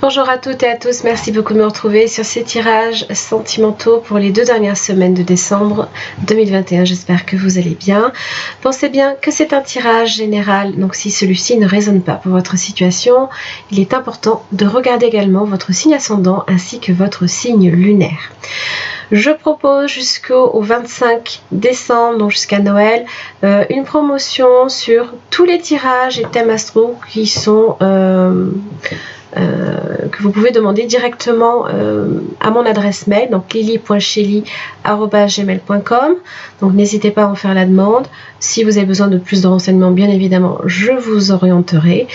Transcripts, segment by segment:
Bonjour à toutes et à tous, merci beaucoup de me retrouver sur ces tirages sentimentaux pour les 2 dernières semaines de décembre 2021. J'espère que vous allez bien. Pensez bien que c'est un tirage général, donc si celui-ci ne résonne pas pour votre situation, il est important de regarder également votre signe ascendant ainsi que votre signe lunaire. Je propose jusqu'au 25 décembre, donc jusqu'à Noël, une promotion sur tous les tirages et thèmes astro qui sont... que vous pouvez demander directement à mon adresse mail, donc lily.chely@gmail.com. Donc n'hésitez pas à en faire la demande. Si vous avez besoin de plus de renseignements, bien évidemment, je vous orienterai.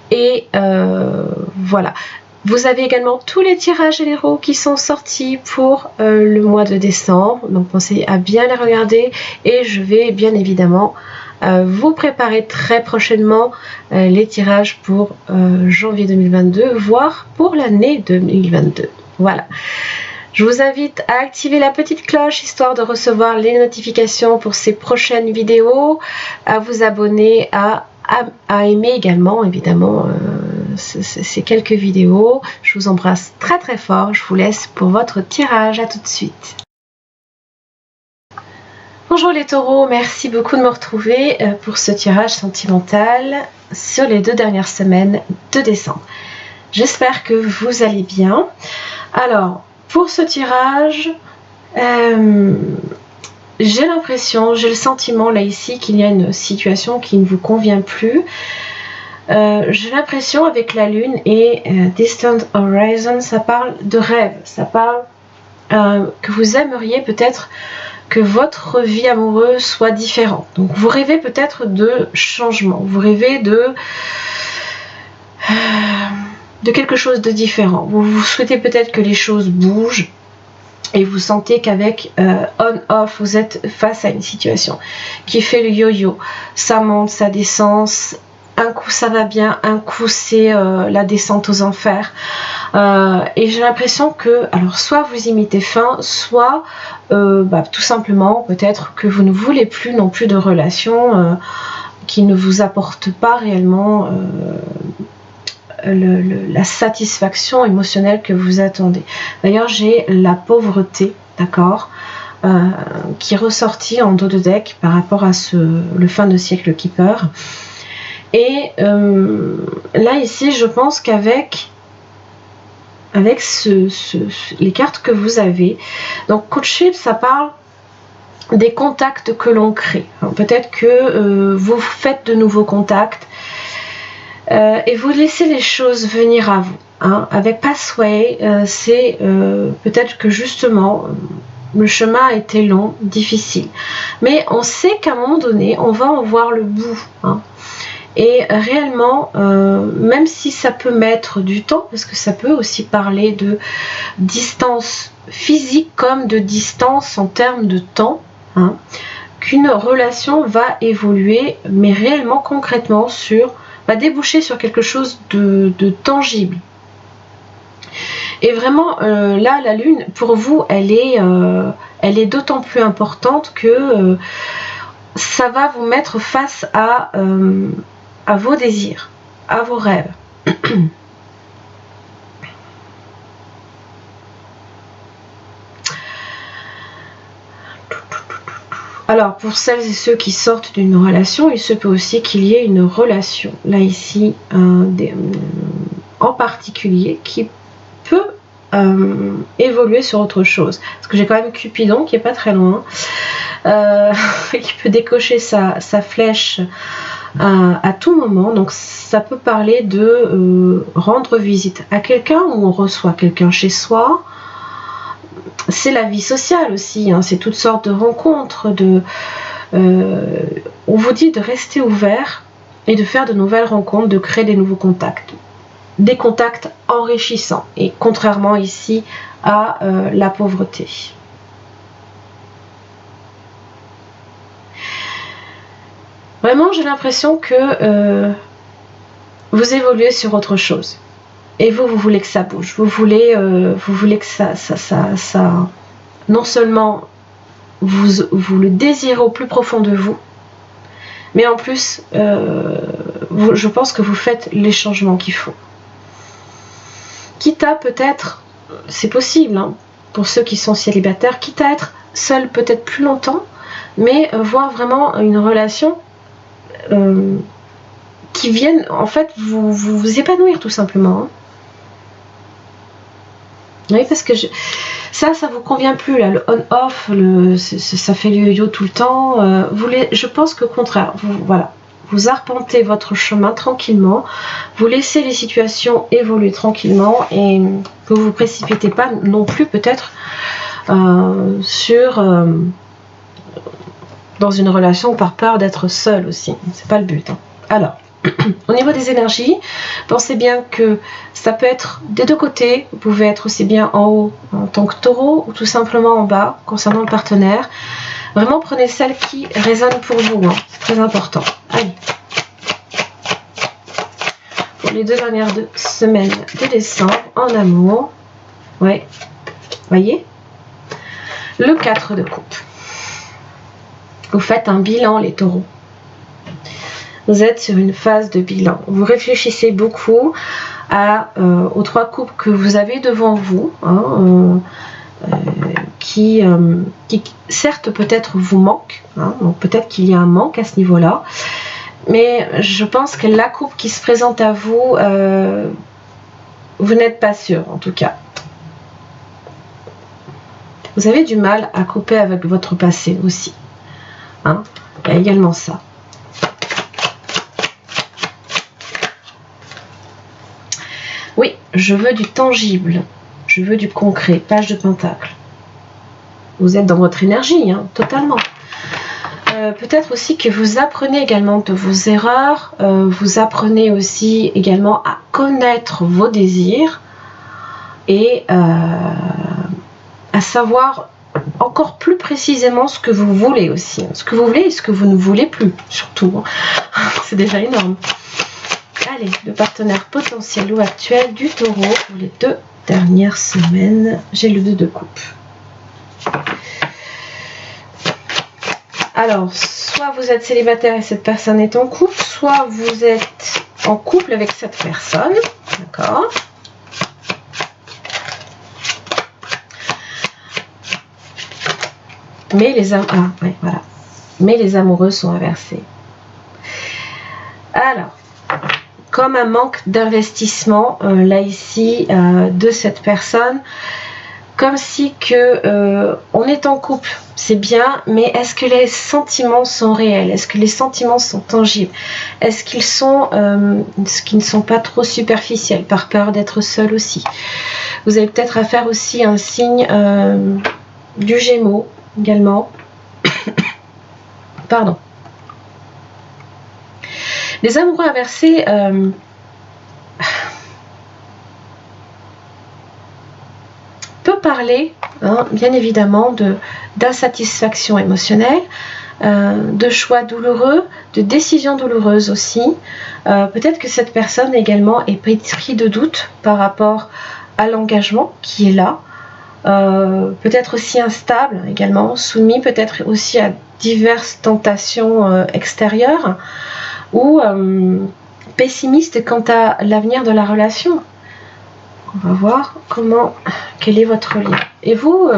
Et voilà. Vous avez également tous les tirages généraux qui sont sortis pour le mois de décembre. Donc pensez à bien les regarder et je vais bien évidemment vous préparez très prochainement les tirages pour janvier 2022, voire pour l'année 2022. Voilà. Je vous invite à activer la petite cloche histoire de recevoir les notifications pour ces prochaines vidéos, à vous abonner, à aimer également évidemment ces quelques vidéos. Je vous embrasse très très fort. Je vous laisse pour votre tirage. À tout de suite. Bonjour les taureaux, merci beaucoup de me retrouver pour ce tirage sentimental sur les 2 dernières semaines de décembre. J'espère que vous allez bien. Alors, pour ce tirage, j'ai l'impression, j'ai le sentiment là ici qu'il y a une situation qui ne vous convient plus. J'ai l'impression avec la lune et Distant Horizon, ça parle de rêve, ça parle que vous aimeriez peut-être que votre vie amoureuse soit différente. Donc vous rêvez peut-être de changement, vous rêvez de quelque chose de différent. Vous souhaitez peut-être que les choses bougent et vous sentez qu'avec on-off, vous êtes face à une situation qui fait le yo-yo. Ça monte, ça descend, un coup ça va bien, un coup c'est la descente aux enfers. Et j'ai l'impression que, alors soit vous y mettez fin, soit tout simplement peut-être que vous ne voulez plus non plus de relations qui ne vous apportent pas réellement la satisfaction émotionnelle que vous attendez. D'ailleurs j'ai la pauvreté, d'accord, qui est ressortie en dos de deck par rapport à le fin de siècle Keeper. Et là ici je pense qu'avec les cartes que vous avez, donc coaching, ça parle des contacts que l'on crée. Peut-être que vous faites de nouveaux contacts et vous laissez les choses venir à vous. Avec Pathway, c'est peut-être que justement le chemin a été long, difficile, mais on sait qu'à un moment donné on va en voir le bout. Et réellement, même si ça peut mettre du temps, parce que ça peut aussi parler de distance physique comme de distance en termes de temps, qu'une relation va évoluer, mais réellement concrètement va déboucher sur quelque chose de tangible. Et vraiment, là, la lune, pour vous, elle est d'autant plus importante que ça va vous mettre face à vos désirs, à vos rêves. Alors, pour celles et ceux qui sortent d'une relation, il se peut aussi qu'il y ait une relation, là ici, en particulier, qui peut évoluer sur autre chose. Parce que j'ai quand même Cupidon qui est pas très loin, qui peut décocher sa flèche à tout moment. Donc ça peut parler de rendre visite à quelqu'un ou on reçoit quelqu'un chez soi. C'est la vie sociale aussi, c'est toutes sortes de rencontres, on vous dit de rester ouvert et de faire de nouvelles rencontres, de créer des nouveaux contacts, des contacts enrichissants, et contrairement ici à la pauvreté. Vraiment, j'ai l'impression que vous évoluez sur autre chose. Et vous voulez que ça bouge. Vous voulez que ça non seulement vous le désirez au plus profond de vous, mais en plus, je pense que vous faites les changements qu'il faut. quitte à peut-être, c'est possible, hein, pour ceux qui sont célibataires, quitte à être seul peut-être plus longtemps, mais voir vraiment une relation qui vienne en fait vous épanouir tout simplement. Hein. Oui, parce que ça vous convient plus là, le on-off, ça fait le yo-yo tout le temps. Je pense qu'au contraire, vous arpentez votre chemin tranquillement, vous laissez les situations évoluer tranquillement et que vous vous précipitez pas non plus peut-être dans une relation par peur d'être seul aussi. C'est pas le but. Hein. Alors. Au niveau des énergies, pensez bien que ça peut être des deux côtés. Vous pouvez être aussi bien en haut en tant que taureau ou tout simplement en bas concernant le partenaire. Vraiment prenez celle qui résonne pour vous. Hein. C'est très important. Allez. Pour les 2 dernières semaines de décembre en amour. Ouais. Voyez ? Le 4 de coupe. Vous faites un bilan les taureaux. Vous êtes sur une phase de bilan. Vous réfléchissez beaucoup aux 3 coupes que vous avez devant vous, hein, qui certes peut-être vous manquent, hein, donc peut-être qu'il y a un manque à ce niveau-là, mais je pense que la coupe qui se présente à vous, vous n'êtes pas sûr en tout cas. Vous avez du mal à couper avec votre passé aussi. Hein, il y a également ça. Oui, je veux du tangible, je veux du concret, page de pentacle. Vous êtes dans votre énergie, hein, totalement. Peut-être aussi que vous apprenez également de vos erreurs, vous apprenez aussi également à connaître vos désirs et à savoir encore plus précisément ce que vous voulez aussi. Ce que vous voulez et ce que vous ne voulez plus, surtout. C'est déjà énorme. Allez, le partenaire potentiel ou actuel du taureau pour les 2 dernières semaines. J'ai le 2 de coupe. Alors, soit vous êtes célibataire et cette personne est en couple, soit vous êtes en couple avec cette personne. D'accord ? Mais les amoureux sont inversés. Alors, comme un manque d'investissement là ici de cette personne, comme si que on est en couple, c'est bien, mais est-ce que les sentiments sont réels? Est-ce que les sentiments sont tangibles? Est-ce qu'ils ne sont pas trop superficiels par peur d'être seul aussi? Vous avez peut-être à faire aussi un signe du Gémeaux également. Pardon. Les amoureux inversés peut parler, hein, bien évidemment, d'insatisfaction émotionnelle, de choix douloureux, de décisions douloureuses aussi. Peut-être que cette personne également est pris de doute par rapport à l'engagement qui est là. Peut-être aussi instable également, soumis peut-être aussi à diverses tentations extérieures, ou pessimiste quant à l'avenir de la relation. On va voir quel est votre lien. Et vous,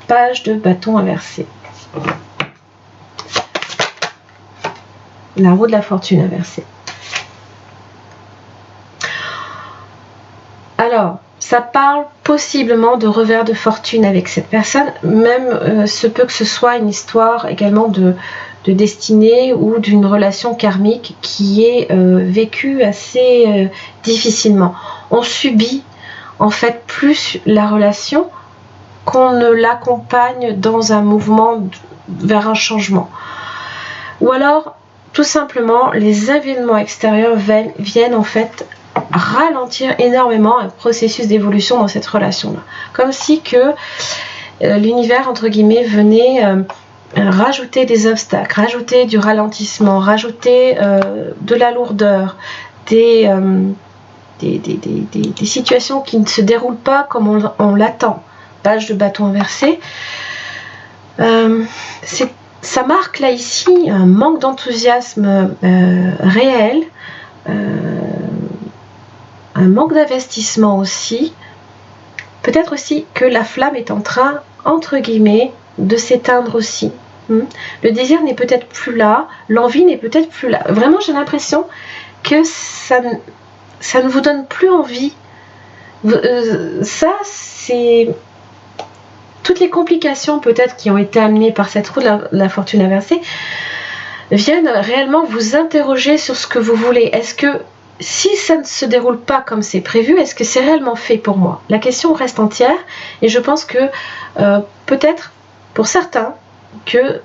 page de bâton inversé. La roue de la fortune inversée. Alors, ça parle possiblement de revers de fortune avec cette personne, même se peut que ce soit une histoire également de destinée ou d'une relation karmique qui est vécue assez difficilement. On subit en fait plus la relation qu'on ne l'accompagne dans un mouvement vers un changement. Ou alors, tout simplement, les événements extérieurs viennent en fait ralentir énormément un processus d'évolution dans cette relation-là. Comme si que l'univers, entre guillemets, venait rajouter des obstacles, rajouter du ralentissement, rajouter de la lourdeur, des situations qui ne se déroulent pas comme on l'attend. Page de bâton inversé. C'est ça marque là ici un manque d'enthousiasme réel, un manque d'investissement aussi. Peut-être aussi que la flamme est en train, entre guillemets, de s'éteindre aussi. Le désir n'est peut-être plus là, l'envie n'est peut-être plus là. Vraiment, j'ai l'impression que ça ne vous donne plus envie. Ça, c'est toutes les complications peut-être qui ont été amenées par cette roue de la fortune inversée viennent réellement vous interroger sur ce que vous voulez. Est-ce que si ça ne se déroule pas comme c'est prévu, est-ce que c'est réellement fait pour moi? La question reste entière et je pense que peut-être pour certains que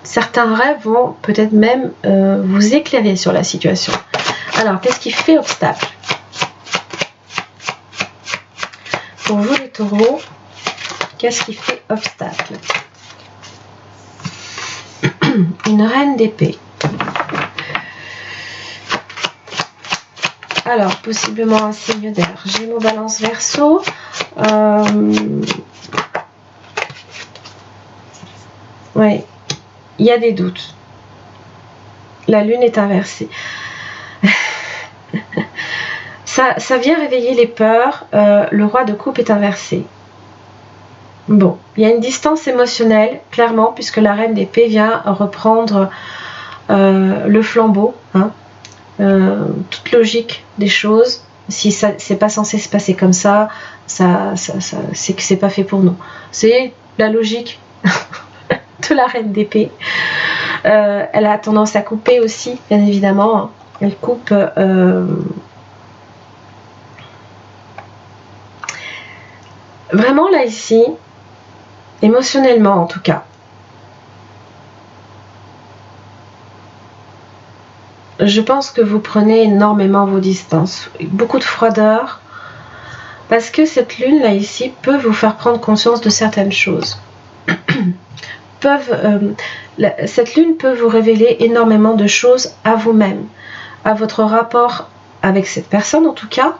certains rêves vont peut-être même vous éclairer sur la situation. Alors, qu'est-ce qui fait obstacle? Pour vous les taureaux, qu'est-ce qui fait obstacle? Une reine d'épée. Alors, possiblement un signe d'air. Gémeaux, Balance, Verseau. Oui, il y a des doutes. La lune est inversée. ça vient réveiller les peurs. Le roi de coupe est inversé. Bon, il y a une distance émotionnelle, clairement, puisque la reine d'épée vient reprendre le flambeau. Toute logique des choses. Si ça c'est pas censé se passer comme ça, c'est que c'est pas fait pour nous. C'est la logique de la reine d'épée. Elle a tendance à couper aussi, bien évidemment. Elle coupe. Vraiment là ici, émotionnellement en tout cas. Je pense que vous prenez énormément vos distances, beaucoup de froideur, parce que cette lune là ici peut vous faire prendre conscience de certaines choses. Cette lune peut vous révéler énormément de choses à vous-même, à votre rapport avec cette personne en tout cas.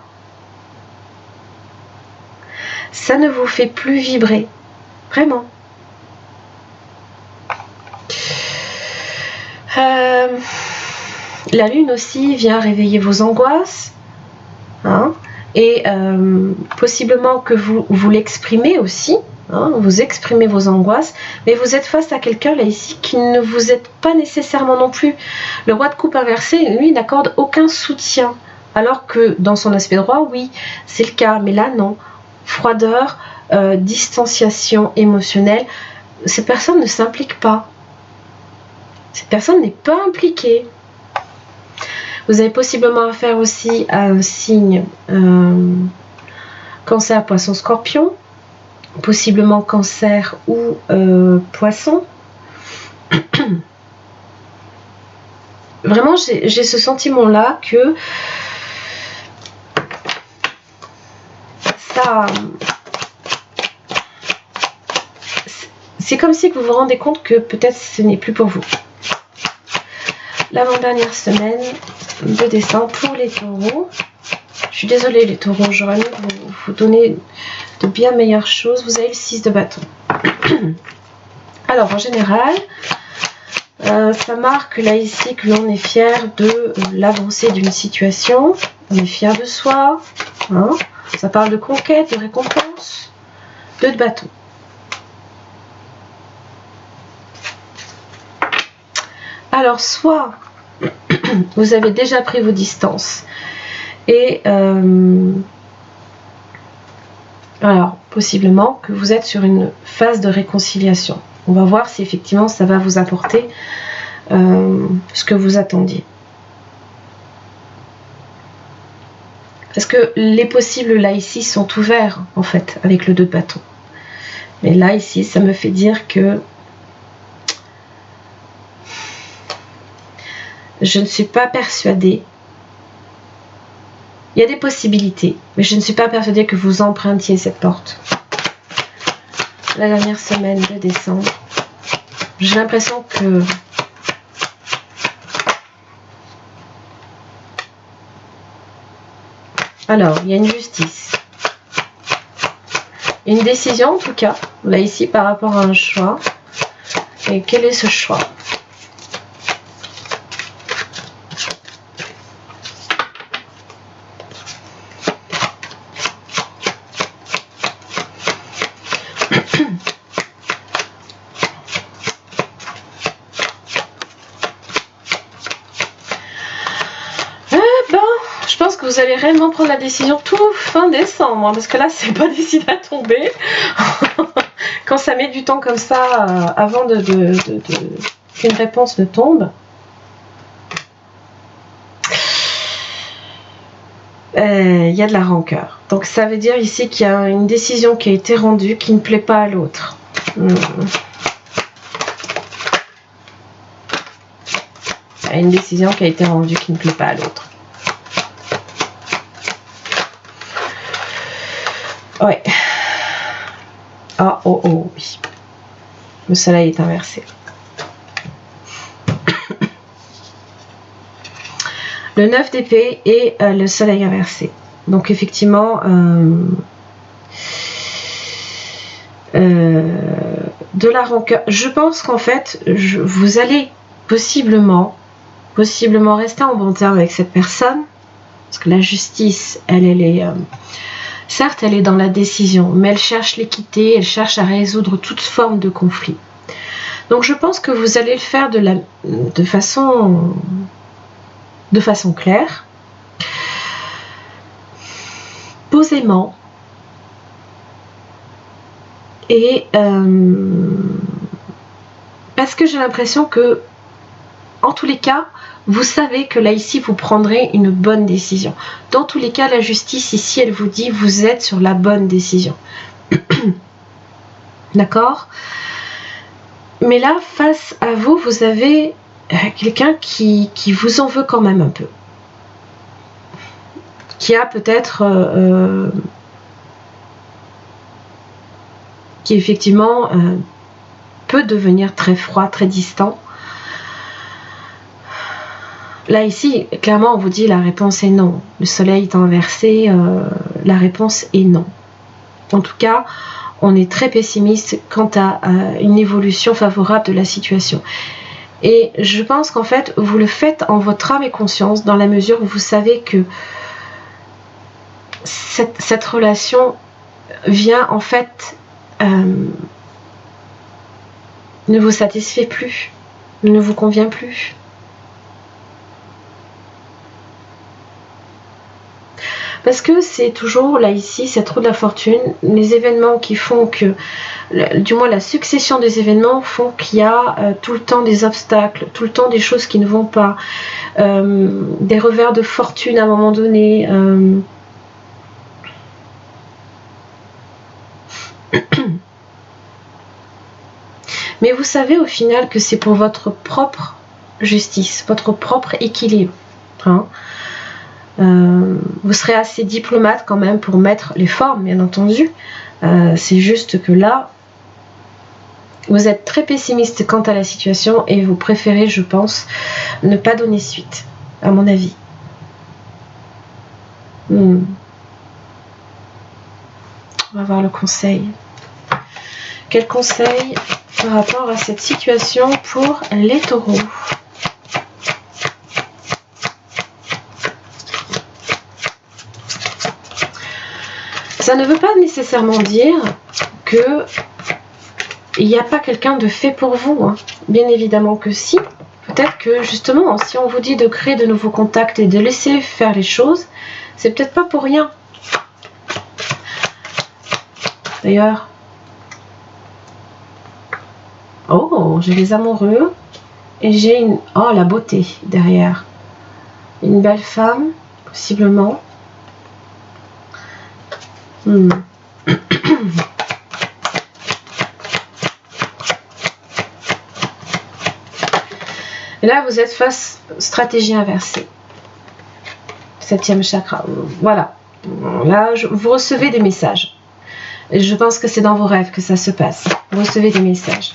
Ça ne vous fait plus vibrer, vraiment. La lune aussi vient réveiller vos angoisses, et possiblement que vous l'exprimez aussi, vous exprimez vos angoisses, mais vous êtes face à quelqu'un là ici qui ne vous aide pas nécessairement non plus. Le roi de coupe inversé, lui, n'accorde aucun soutien, alors que dans son aspect droit, oui, c'est le cas, mais là non. Froideur, distanciation émotionnelle, cette personne ne s'implique pas. Cette personne n'est pas impliquée. Vous avez possiblement affaire aussi à un signe Cancer, Poisson, Scorpion, possiblement Cancer ou Poisson. Vraiment, j'ai ce sentiment-là que ça... C'est comme si vous vous rendez compte que peut-être ce n'est plus pour vous. L'avant-dernière semaine de décembre pour les taureaux. Je suis désolée les taureaux, j'aurais aimé vous donner de bien meilleures choses. Vous avez le 6 de bâton. Alors en général, ça marque là ici que l'on est fier de l'avancée d'une situation. On est fier de soi. Ça parle de conquête, de récompense. 2 de bâton. Alors soit vous avez déjà pris vos distances et alors possiblement que vous êtes sur une phase de réconciliation. On va voir si effectivement ça va vous apporter ce que vous attendiez. Parce que les possibles là ici sont ouverts en fait avec le 2 de bâton. Mais là ici ça me fait dire que je ne suis pas persuadée. Il y a des possibilités, mais je ne suis pas persuadée que vous empruntiez cette porte. La dernière semaine de décembre, j'ai l'impression que alors, il y a une justice. Une décision en tout cas, là ici par rapport à un choix. Et quel est ce choix? Je pense que vous allez réellement prendre la décision tout fin décembre, hein, parce que là c'est pas décidé à tomber. Quand ça met du temps comme ça avant qu'une réponse ne tombe. Il y a de la rancœur. Donc ça veut dire ici qu'il y a une décision qui a été rendue qui ne plaît pas à l'autre. Il y a une décision qui a été rendue qui ne plaît pas à l'autre. Ouais. Ah, oh, oh, oui. Le soleil est inversé. Le 9 d'épée et le soleil inversé. Donc effectivement, de la rancœur. Je pense qu'en fait, vous allez possiblement rester en bon terme avec cette personne. Parce que la justice, elle est... certes, elle est dans la décision, mais elle cherche l'équité, elle cherche à résoudre toute forme de conflit. Donc je pense que vous allez le faire de façon claire, posément, et parce que j'ai l'impression que, en tous les cas, vous savez que là ici vous prendrez une bonne décision. Dans tous les cas, la justice ici elle vous dit vous êtes sur la bonne décision. D'accord? Mais là face à vous, vous avez quelqu'un qui vous en veut quand même un peu. Qui a peut-être qui effectivement peut devenir très froid, très distant. Là, ici, clairement, on vous dit la réponse est non. Le soleil est inversé, la réponse est non. En tout cas, on est très pessimiste quant à une évolution favorable de la situation. Et je pense qu'en fait, vous le faites en votre âme et conscience, dans la mesure où vous savez que cette relation vient, en fait, ne vous satisfait plus, ne vous convient plus. Parce que c'est toujours, là ici, cette roue de la fortune, les événements qui font que, du moins la succession des événements font qu'il y a tout le temps des obstacles, tout le temps des choses qui ne vont pas, des revers de fortune à un moment donné. Mais vous savez au final que c'est pour votre propre justice, votre propre équilibre. Hein. Vous serez assez diplomate quand même pour mettre les formes, bien entendu. C'est juste que là, vous êtes très pessimiste quant à la situation et vous préférez, je pense, ne pas donner suite, à mon avis. On va voir le conseil. Quel conseil par rapport à cette situation pour les taureaux ? Ça ne veut pas nécessairement dire que il n'y a pas quelqu'un de fait pour vous. Hein. Bien évidemment que si. Peut-être que justement, si on vous dit de créer de nouveaux contacts et de laisser faire les choses, c'est peut-être pas pour rien. D'ailleurs, oh, j'ai les amoureux et j'ai une... Oh, la beauté derrière. Une belle femme, possiblement. Et là, vous êtes face stratégie inversée. 7e chakra. Voilà. Là, vous recevez des messages. Et je pense que c'est dans vos rêves que ça se passe. Vous recevez des messages.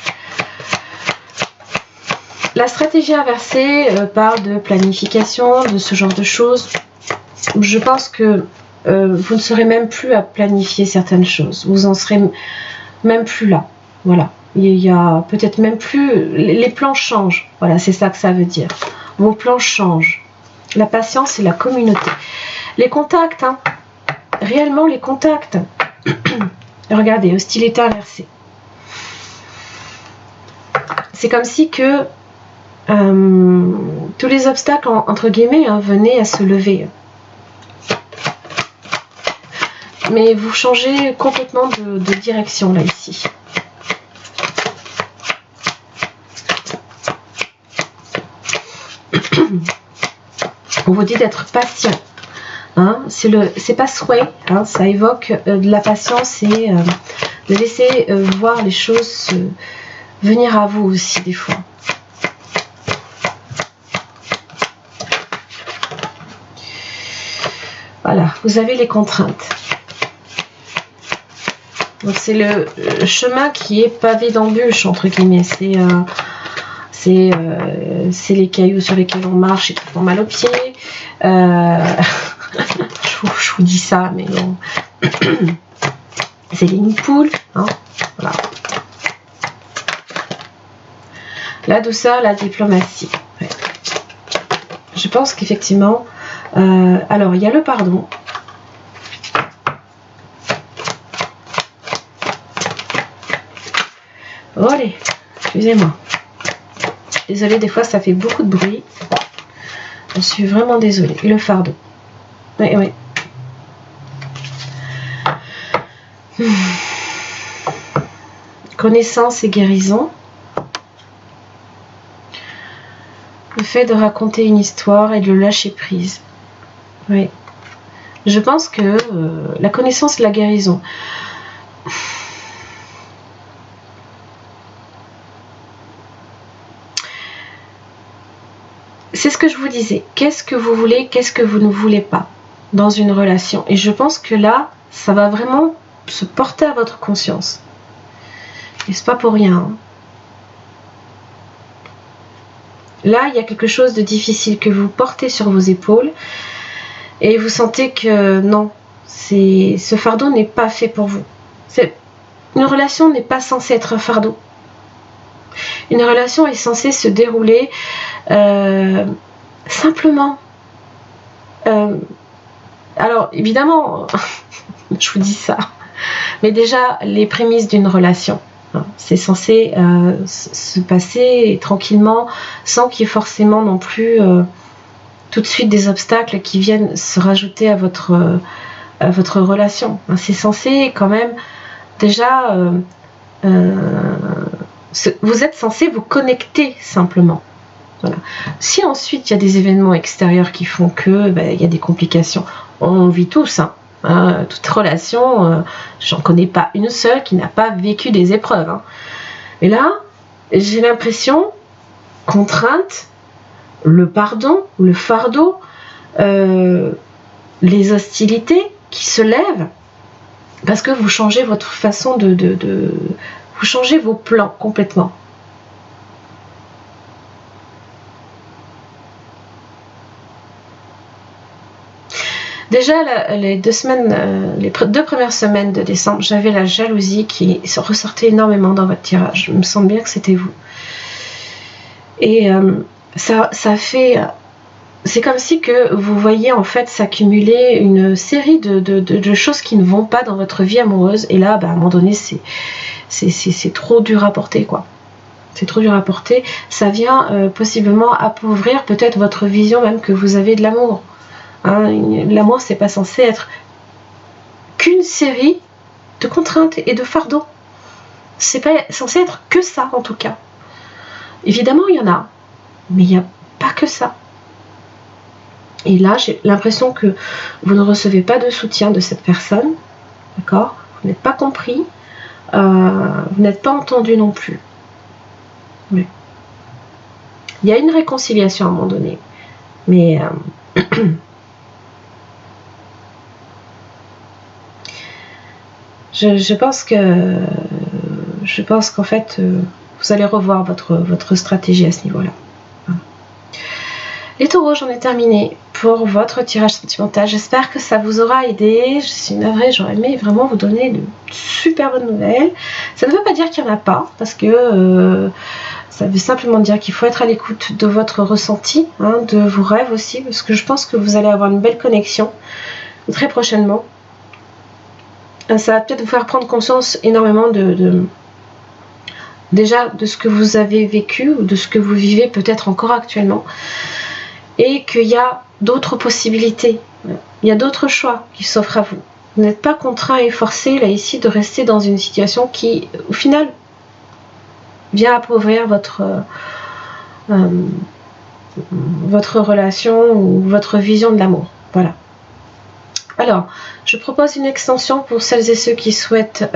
La stratégie inversée parle de planification, de ce genre de choses. Je pense que vous ne serez même plus à planifier certaines choses. Vous en serez même plus là. Voilà. Il y a peut-être même plus... Les plans changent. Voilà, c'est ça que ça veut dire. Vos plans changent. La patience et la communauté. Les contacts, hein. Réellement les contacts. Regardez, hostilité inversée. C'est comme si que tous les obstacles, entre guillemets, hein, venaient à se lever. Mais vous changez complètement de direction là, ici. On vous dit d'être patient. Hein, c'est pas souhait, hein, ça évoque de la patience et de laisser voir les choses venir à vous aussi des fois. Voilà, vous avez les contraintes. Donc c'est le chemin qui est pavé d'embûches entre guillemets. C'est les cailloux sur lesquels on marche et qui font mal aux pieds. Je vous dis ça, mais bon. C'est les nids-poules. Hein, voilà. La douceur, la diplomatie. Ouais. Je pense qu'effectivement... alors, il y a le pardon. Oh, allez, excusez-moi. Désolée, des fois, ça fait beaucoup de bruit. Je suis vraiment désolée. Et le fardeau. Oui, oui. Connaissance et guérison. Le fait de raconter une histoire et de lâcher prise. Oui. Je pense que la connaissance et la guérison. C'est ce que je vous disais. Qu'est-ce que vous voulez, qu'est-ce que vous ne voulez pas dans une relation. Et je pense que là, ça va vraiment se porter à votre conscience. Et c'est pas pour rien. Hein. Là, il y a quelque chose de difficile que vous portez sur vos épaules et vous sentez que non, ce fardeau n'est pas fait pour vous. Une relation n'est pas censée être un fardeau. Une relation est censée se dérouler simplement. Alors, évidemment, je vous dis ça, mais déjà, les prémices d'une relation, c'est censé se passer tranquillement, sans qu'il y ait forcément non plus tout de suite des obstacles qui viennent se rajouter à votre relation. C'est censé quand même déjà... vous êtes censé vous connecter simplement. Voilà. Si ensuite il y a des événements extérieurs qui font que il y a des complications, on vit tous. Toute relation, j'en connais pas une seule qui n'a pas vécu des épreuves. Hein. Mais là, j'ai l'impression, contrainte, le pardon, le fardeau, les hostilités qui se lèvent, parce que vous changez votre façon vous changez vos plans complètement. Déjà, les 2 premières semaines de décembre, j'avais la jalousie qui ressortait énormément dans votre tirage. Je me sens bien que c'était vous. Et ça fait... C'est comme si que vous voyez en fait s'accumuler une série de choses qui ne vont pas dans votre vie amoureuse. Et là, à un moment donné, c'est trop dur à porter, quoi. C'est trop dur à porter. Ça vient possiblement appauvrir peut-être votre vision même que vous avez de l'amour. Hein, l'amour, c'est pas censé être qu'une série de contraintes et de fardeaux. C'est pas censé être que ça, en tout cas. Évidemment, il y en a, mais il n'y a pas que ça. Et là, j'ai l'impression que vous ne recevez pas de soutien de cette personne, d'accord ? Vous n'êtes pas compris, vous n'êtes pas entendu non plus. Mais il y a une réconciliation à un moment donné, mais je pense qu'en fait, vous allez revoir votre stratégie à ce niveau-là. Voilà. Les taureaux, j'en ai terminé. pour votre tirage sentimental. J'espère que ça vous aura aidé. Je suis navrée, j'aurais aimé vraiment vous donner de super bonnes nouvelles. Ça ne veut pas dire qu'il n'y en a pas, parce que ça veut simplement dire qu'il faut être à l'écoute de votre ressenti, hein, de vos rêves aussi, parce que je pense que vous allez avoir une belle connexion très prochainement. Ça va peut-être vous faire prendre conscience énormément déjà de ce que vous avez vécu ou de ce que vous vivez peut-être encore actuellement, et qu'il y a d'autres possibilités, il y a d'autres choix qui s'offrent à vous. Vous n'êtes pas contraint et forcé là ici de rester dans une situation qui au final vient appauvrir votre relation ou votre vision de l'amour. Voilà. Alors, je propose une extension pour celles et ceux qui souhaitent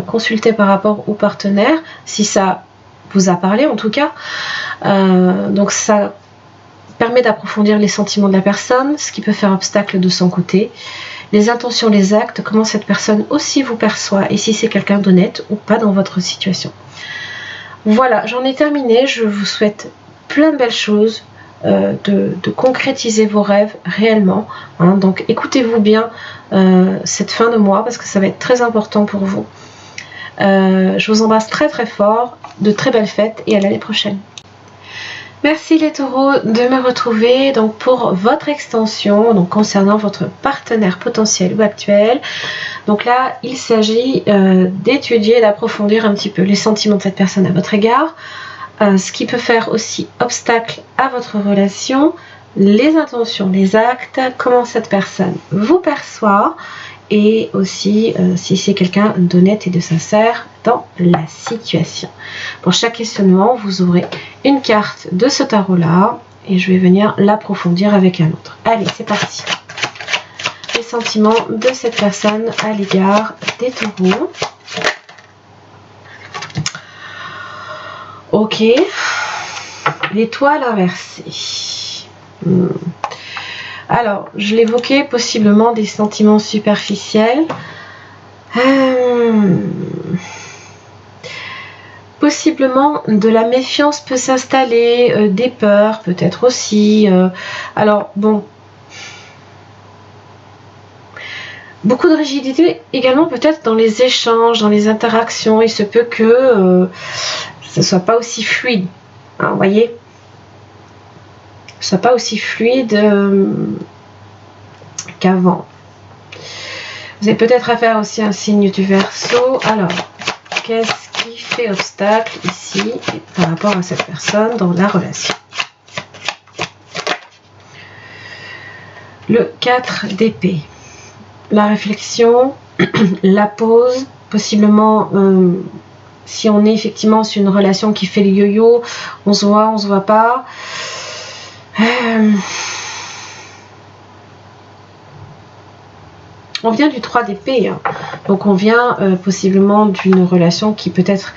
consulter par rapport au partenaire, si ça vous a parlé en tout cas. Donc ça permet d'approfondir les sentiments de la personne, ce qui peut faire obstacle de son côté, les intentions, les actes, comment cette personne aussi vous perçoit et si c'est quelqu'un d'honnête ou pas dans votre situation. Voilà, j'en ai terminé. Je vous souhaite plein de belles choses, de concrétiser vos rêves réellement. Hein. Donc écoutez-vous bien cette fin de mois parce que ça va être très important pour vous. Je vous embrasse très très fort, de très belles fêtes et à l'année prochaine. Merci les taureaux de me retrouver donc pour votre extension donc concernant votre partenaire potentiel ou actuel. Donc là, il s'agit d'étudier et d'approfondir un petit peu les sentiments de cette personne à votre égard, ce qui peut faire aussi obstacle à votre relation, les intentions, les actes, comment cette personne vous perçoit et aussi si c'est quelqu'un d'honnête et de sincère dans la situation. Pour chaque questionnement, vous aurez une carte de ce tarot-là et je vais venir l'approfondir avec un autre. Allez, c'est parti. Les sentiments de cette personne à l'égard des taureaux. Ok. L'étoile inversée. Alors, je l'évoquais, possiblement des sentiments superficiels. Possiblement de la méfiance peut s'installer, des peurs peut-être aussi. Alors, bon. Beaucoup de rigidité également peut-être dans les échanges, dans les interactions. Il se peut que ce ne soit pas aussi fluide. Hein, vous voyez ? Ce soit pas aussi fluide qu'avant. Vous avez peut-être affaire aussi à un signe du Verseau. Alors, qu'est-ce qui fait obstacle ici par rapport à cette personne dans la relation? Le 4 d'épée. La réflexion, la pause, possiblement si on est effectivement sur une relation qui fait le yo-yo, on se voit pas. On vient du 3 d'épée, hein. Donc on vient possiblement d'une relation qui peut-être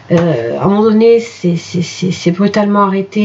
à un moment donné c'est brutalement arrêté.